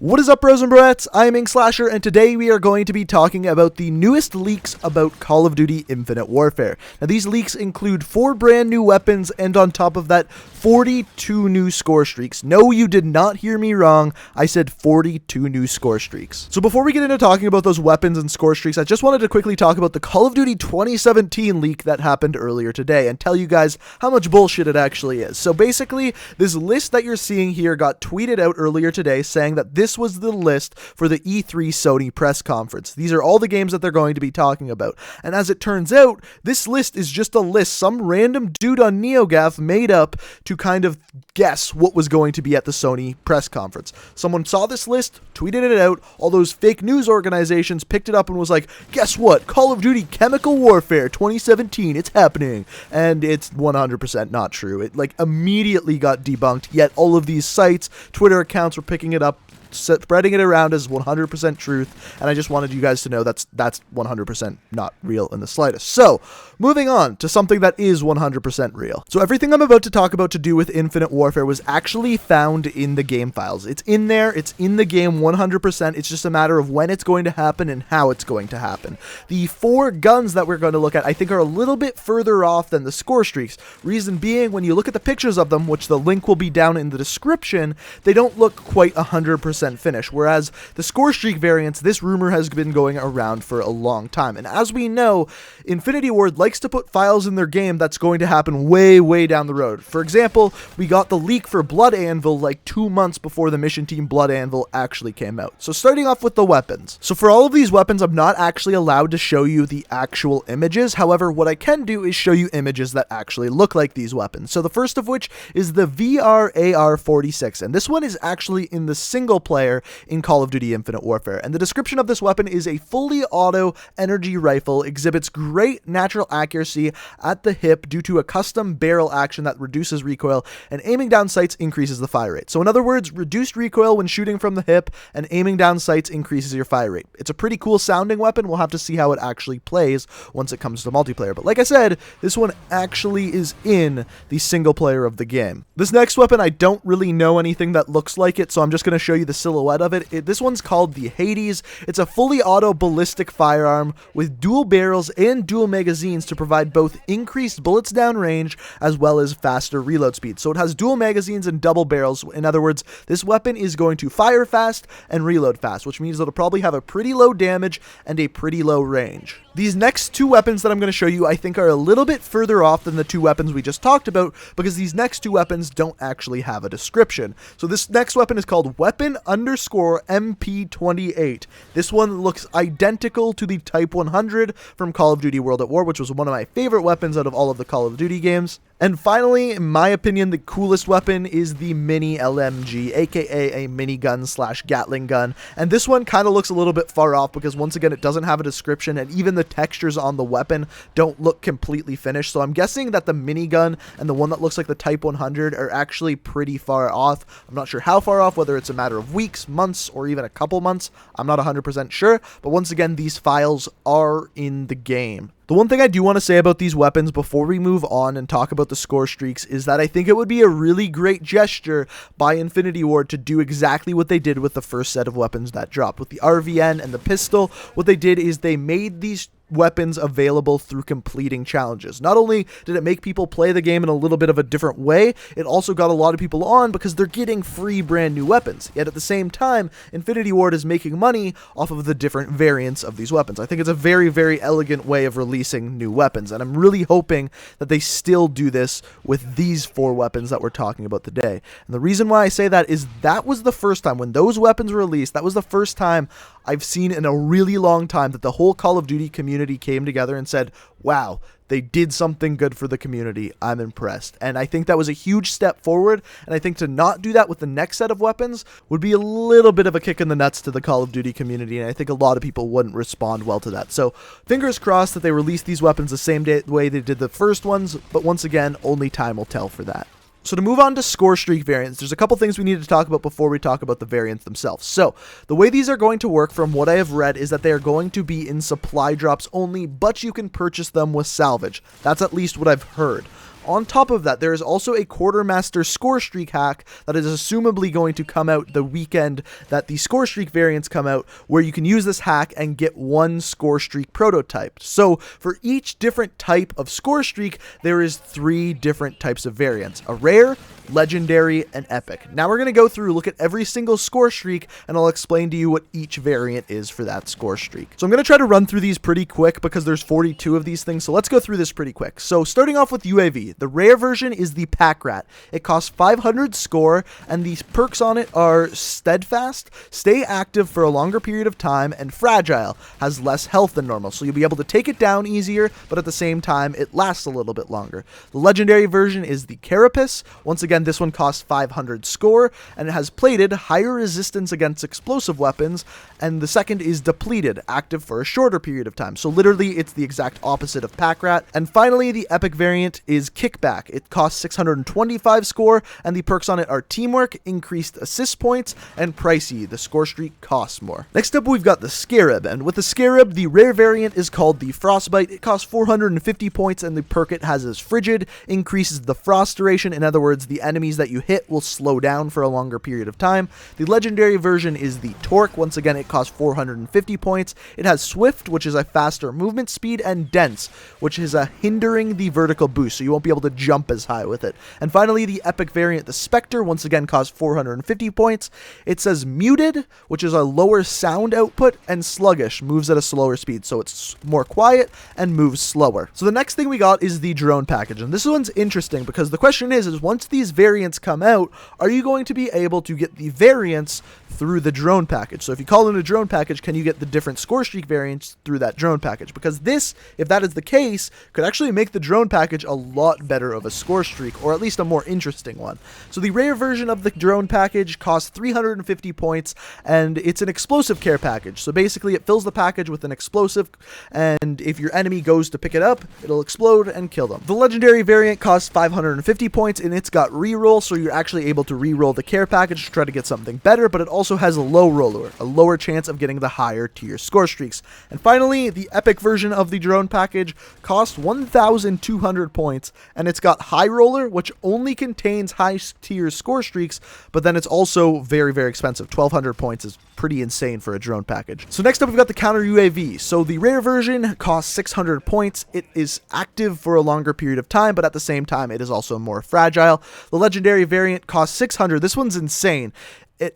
What is up, bros and broettes? I'm Inkslasher, and today we are going to be talking about the newest leaks about Call of Duty Infinite Warfare. Now, these leaks include 4 brand new weapons, and on top of that, 42 new score streaks. No, you did not hear me wrong. I said 42 new score streaks. So before we get into talking about those weapons and score streaks, I just wanted to quickly talk about the Call of Duty 2017 leak that happened earlier today and tell you guys how much bullshit it actually is. So basically, this list that you're seeing here got tweeted out earlier today saying that this was the list for the E3 Sony press conference. These are all the games that they're going to be talking about. And as it turns out, this list is just a list some random dude on NeoGAF made up to kind of guess what was going to be at the Sony press conference. Someone saw this list, tweeted it out, all those fake news organizations picked it up and was like, guess what? Call of Duty Chemical Warfare 2017, it's happening. And it's 100% not true. It immediately got debunked, yet all of these sites, Twitter accounts were picking it up, spreading it around as 100% truth, and I just wanted you guys to know that's 100% not real in the slightest. So, moving on to something that is 100% real. So everything I'm about to talk about to do with Infinite Warfare was actually found in the game files. It's in there, it's in the game 100%, it's just a matter of when it's going to happen and how it's going to happen. The 4 guns that we're going to look at I think are a little bit further off than the score streaks. Reason being, when you look at the pictures of them, which the link will be down in the description, they don't look quite 100% finish, whereas the Scorestreak variants, this rumor has been going around for a long time, and as we know, Infinity Ward likes to put files in their game that's going to happen way down the road. For example, we got the leak for Blood Anvil like 2 months before the mission team Blood Anvil actually came out. So starting off with the weapons. So for all of these weapons, I'm not actually allowed to show you the actual images. However, what I can do is show you images that actually look like these weapons. So the first of which is the VRAR-46, and this one is actually in the single player in Call of Duty Infinite Warfare. And the description of this weapon is a fully auto energy rifle, exhibits great natural accuracy at the hip due to a custom barrel action that reduces recoil, and aiming down sights increases the fire rate. So in other words, reduced recoil when shooting from the hip, and aiming down sights increases your fire rate. It's a pretty cool sounding weapon. We'll have to see how it actually plays once it comes to multiplayer. But like I said, this one actually is in the single player of the game. This next weapon, I don't really know anything that looks like it, so I'm just going to show you the silhouette of it. This one's called the Hades. It's a fully auto ballistic firearm with dual barrels and dual magazines to provide both increased bullets down range as well as faster reload speed. So it has dual magazines and double barrels. In other words, this weapon is going to fire fast and reload fast, which means it'll probably have a pretty low damage and a pretty low range. These next 2 weapons that I'm going to show you I think are a little bit further off than the 2 weapons we just talked about, because these next 2 weapons don't actually have a description. So this next weapon is called Weapon_MP28. This one looks identical to the Type 100 from Call of Duty World at War, which was one of my favorite weapons out of all of the Call of Duty games. And finally, in my opinion, the coolest weapon is the Mini LMG, aka a minigun / Gatling gun. And this one kind of looks a little bit far off because once again, it doesn't have a description, and even the textures on the weapon don't look completely finished. So I'm guessing that the minigun and the one that looks like the Type 100 are actually pretty far off. I'm not sure how far off, whether it's a matter of weeks, months, or even a couple months. I'm not 100% sure. But once again, these files are in the game. The one thing I do want to say about these weapons before we move on and talk about the score streaks is that I think it would be a really great gesture by Infinity Ward to do exactly what they did with the first set of weapons that dropped. With the RVN and the pistol, what they did is they made these weapons available through completing challenges. Not only did it make people play the game in a little bit of a different way, it also got a lot of people on because they're getting free brand new weapons. Yet at the same time, Infinity Ward is making money off of the different variants of these weapons. I think it's a very elegant way of releasing new weapons, and I'm really hoping that they still do this with these 4 weapons that we're talking about today. And the reason why I say that is that was the first time when those weapons were released, that was the first time I've seen in a really long time that the whole Call of Duty community came together and said, wow, they did something good for the community. I'm impressed. And I think that was a huge step forward. And I think to not do that with the next set of weapons would be a little bit of a kick in the nuts to the Call of Duty community. And I think a lot of people wouldn't respond well to that. So fingers crossed that they release these weapons the same way they did the first ones. But once again, only time will tell for that. So to move on to Scorestreak variants, there's a couple things we need to talk about before we talk about the variants themselves. So the way these are going to work from what I have read is that they are going to be in supply drops only, but you can purchase them with salvage. That's at least what I've heard. On top of that, there is also a Quartermaster Scorestreak hack that is assumably going to come out the weekend that the Scorestreak variants come out, where you can use this hack and get one Scorestreak prototype. So for each different type of Scorestreak, there is 3 different types of variants: a rare, legendary, and epic. Now we're going to go through, look at every single Scorestreak, and I'll explain to you what each variant is for that Scorestreak. So I'm going to try to run through these pretty quick because there's 42 of these things, so let's go through this pretty quick. So starting off with UAV, the rare version is the Pack Rat. It costs 500 score, and the perks on it are Steadfast, stay active for a longer period of time, and Fragile, has less health than normal, so you'll be able to take it down easier, but at the same time, it lasts a little bit longer. The legendary version is the Carapace. Once again, this one costs 500 score, and it has plated, higher resistance against explosive weapons, and the second is depleted, active for a shorter period of time. So literally, it's the exact opposite of Pack Rat. And finally, the epic variant is Kickback. It costs 625 score, and the perks on it are Teamwork, increased assist points, and Pricey. The Scorestreak costs more. Next up, we've got the Scarab, and with the Scarab, the rare variant is called the Frostbite. It costs 450 points, and the perk it has is Frigid, increases the frost duration. In other words, the enemies that you hit will slow down for a longer period of time. The legendary version is the Torque. Once again, it costs 450 points. It has Swift, which is a faster movement speed, and Dense, which is a hindering the vertical boost, so you won't be able to jump as high with it. And finally, the epic variant, the Spectre, once again costs 450 points. It says Muted, which is a lower sound output, and Sluggish, moves at a slower speed, so it's more quiet and moves slower. So the next thing we got is the drone package, and this one's interesting because the question is once these variants come out, are you going to be able to get the variants through the drone package? So if you call in a drone package, can you get the different Scorestreak variants through that drone package? Because this, if that is the case, could actually make the drone package a lot better of a Scorestreak, or at least a more interesting one. So the rare version of the drone package costs 350 points, and it's an explosive care package. So basically it fills the package with an explosive, and if your enemy goes to pick it up, it'll explode and kill them. The legendary variant costs 550 points, and it's got reroll, so you're actually able to reroll the care package to try to get something better, but it also has a low roller, a lower chance of getting the higher tier Scorestreaks. And finally, the epic version of the drone package costs 1,200 points, and it's got high roller, which only contains high tier Scorestreaks, but then it's also very, very expensive. 1,200 points is pretty insane for a drone package. So next up, we've got the counter UAV. So the rare version costs 600 points. It is active for a longer period of time, but at the same time, it is also more fragile. The legendary variant costs 600. This one's insane.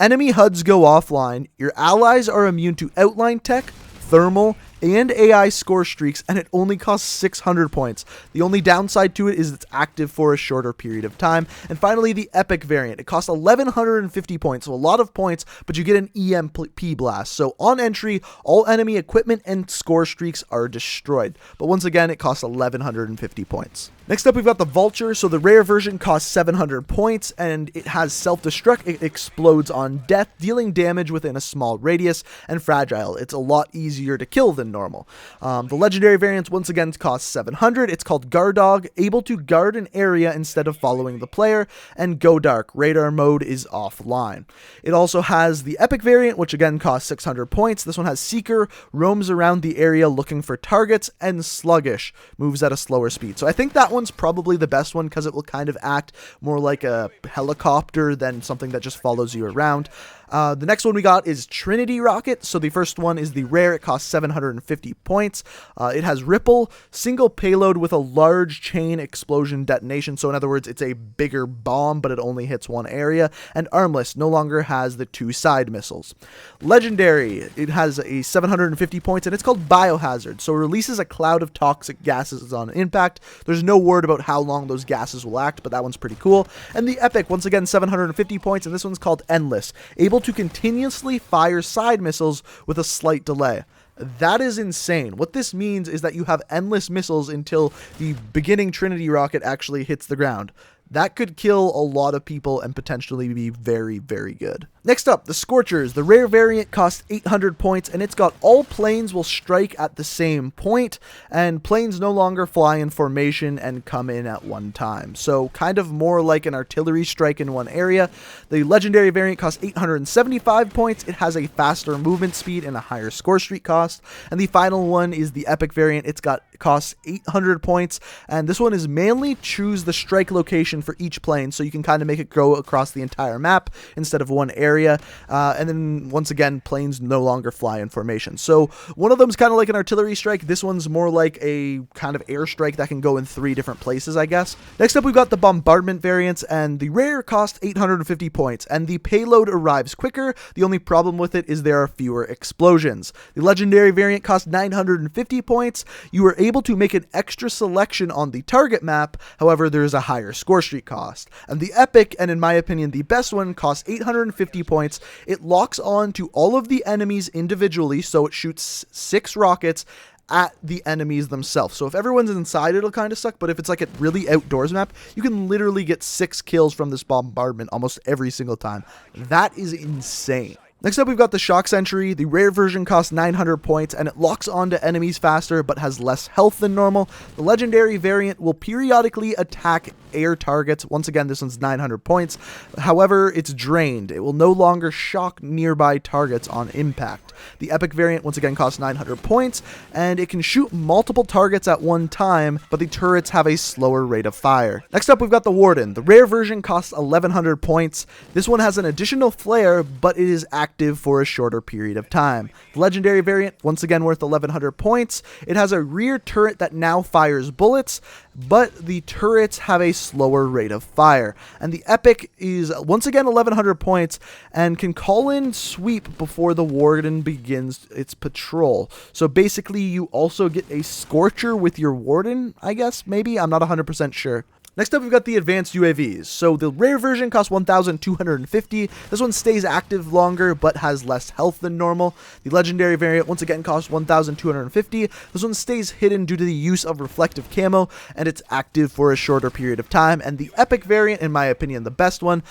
Enemy HUDs go offline. Your allies are immune to outline tech, thermal, and AI Scorestreaks, and it only costs 600 points. The only downside to it is it's active for a shorter period of time. And finally, the epic variant. It costs 1,150 points, so a lot of points, but you get an EMP blast. So on entry, all enemy equipment and Scorestreaks are destroyed. But once again, it costs 1,150 points. Next up, we've got the Vulture. So the rare version costs 700 points, and it has self-destruct. It explodes on death, dealing damage within a small radius, and fragile. It's a lot easier to kill than normal. The legendary variants once again cost 700. It's called Guard Dog, able to guard an area instead of following the player, and Go Dark, radar mode is offline. It also has the epic variant, which again costs 600 points. This one has Seeker, roams around the area looking for targets, and Sluggish, moves at a slower speed. So I think that one's probably the best one because it will kind of act more like a helicopter than something that just follows you around. The next one we got is Trinity Rocket. So the first one is the rare. It costs 750 points. It has Ripple, single payload with a large chain explosion detonation. So in other words, it's a bigger bomb, but it only hits one area. And Armless no longer has the 2 side missiles. Legendary, it has a 750 points, and it's called Biohazard. So it releases a cloud of toxic gases on impact. There's no word about how long those gases will act, but that one's pretty cool. And the epic, once again, 750 points, and this one's called Endless, able to continuously fire side missiles with a slight delay. That is insane. What this means is that you have endless missiles until the beginning Trinity Rocket actually hits the ground. That could kill a lot of people and potentially be very, very good. Next up, the Scorchers. The rare variant costs 800 points, and it's got all planes will strike at the same point, and planes no longer fly in formation and come in at one time. So kind of more like an artillery strike in one area. The legendary variant costs 875 points. It has a faster movement speed and a higher Scorestreak cost. And the final one is the epic variant. It's got Variant costs 800 points, and this one is mainly choose the strike location for each plane, so you can kind of make it go across the entire map instead of one area, and then once again, planes no longer fly in formation. So one of them is kind of like an artillery strike. This one's more like a kind of airstrike that can go in 3 different places, I guess. Next up, we've got the Bombardment Variants, and the rare cost 850 points, and the payload arrives quicker. The only problem with it is there are fewer explosions. The Legendary Variant costs 950 points. You are able to make an extra selection on the target map, however, there is a higher score streak cost. And the Epic, and in my opinion the best one, costs 850 points. It locks on to all of the enemies individually, so it shoots 6 rockets at the enemies themselves. So if everyone's inside, it'll kind of suck, but if it's like a really outdoors map, you can literally get 6 kills from this bombardment almost every single time. That is insane. Next up, we've got the Shock Sentry. The rare version costs 900 points, and it locks onto enemies faster, but has less health than normal. The Legendary Variant will periodically attack air targets. Once again, this one's 900 points. However, it's drained. It will no longer shock nearby targets on impact. The Epic Variant, once again, costs 900 points, and it can shoot multiple targets at one time, but the turrets have a slower rate of fire. Next up, we've got the Warden. The rare version costs 1100 points. This one has an additional flare, but it is active for a shorter period of time. The Legendary Variant, once again worth 1100 points. It has a rear turret that now fires bullets, but the turrets have a slower rate of fire. And the Epic is once again 1100 points and can call in sweep before the Warden begins its patrol. So basically you also get a Scorcher with your Warden, I guess, maybe? I'm not 100% sure. Next up, we've got the advanced UAVs. So the rare version costs 1,250. This one stays active longer, but has less health than normal. The legendary variant, once again, costs 1,250. This one stays hidden due to the use of reflective camo, and it's active for a shorter period of time. And the epic variant, in my opinion, the best one,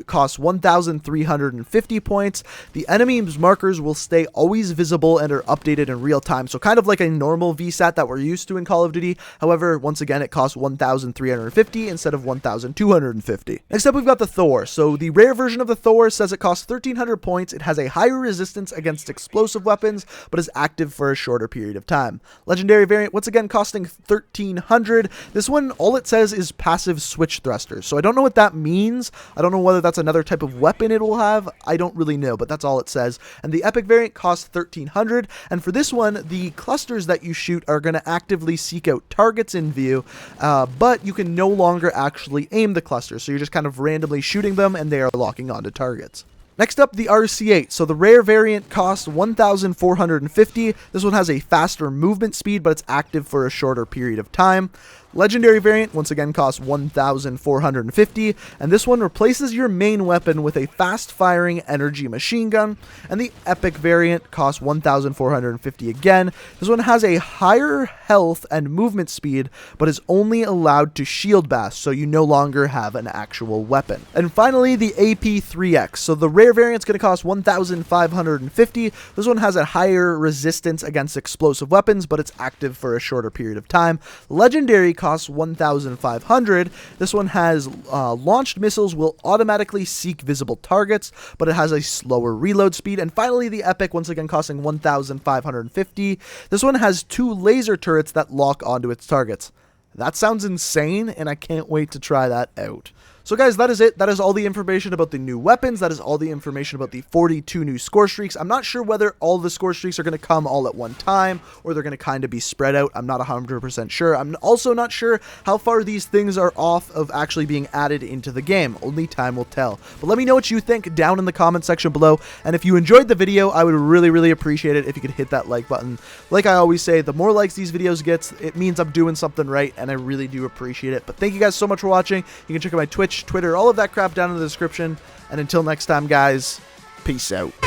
costs 1,350 points. The enemy's markers will stay always visible and are updated in real time. So kind of like a normal VSAT that we're used to in Call of Duty. However, once again, it costs 1,350. Instead of 1,250. Next up, we've got the Thor. So the rare version of the Thor says it costs 1,300 points. It has a higher resistance against explosive weapons, but is active for a shorter period of time. Legendary variant, once again, costing 1,300. This one, all it says is passive switch thrusters. So I don't know what that means. I don't know whether that's another type of weapon it will have. I don't really know, but that's all it says. And the epic variant costs 1,300. And for this one, the clusters that you shoot are going to actively seek out targets in view, but you can no longer actually aim the clusters, so you're just kind of randomly shooting them and they are locking onto targets. Next up, the RC8. So the rare variant costs 1,450. This one has a faster movement speed, but it's active for a shorter period of time. Legendary variant, once again, costs 1,450, and this one replaces your main weapon with a fast-firing energy machine gun, and the epic variant costs 1,450 again. This one has a higher health and movement speed, but is only allowed to shield bash, so you no longer have an actual weapon. And finally, the AP3X. So the rare variant is going to cost 1,550. This one has a higher resistance against explosive weapons, but it's active for a shorter period of time. Legendary costs 1,500. This one has launched missiles will automatically seek visible targets, but it has a slower reload speed. And finally, the epic, once again costing 1,550. This one has 2 laser turrets that lock onto its targets. That sounds insane, and I can't wait to try that out. So guys, that is it. That is all the information about the new weapons. That is all the information about the 42 new score streaks. I'm not sure whether all the score streaks are going to come all at one time, or they're going to kind of be spread out. I'm not 100% sure. I'm also not sure how far these things are off of actually being added into the game. Only time will tell. But let me know what you think down in the comment section below. And if you enjoyed the video, I would really, really appreciate it if you could hit that like button. Like I always say, the more likes these videos get, it means I'm doing something right, and I really do appreciate it. But thank you guys so much for watching. You can check out my Twitch, Twitter, all of that crap down in the description. And until next time, guys, peace out.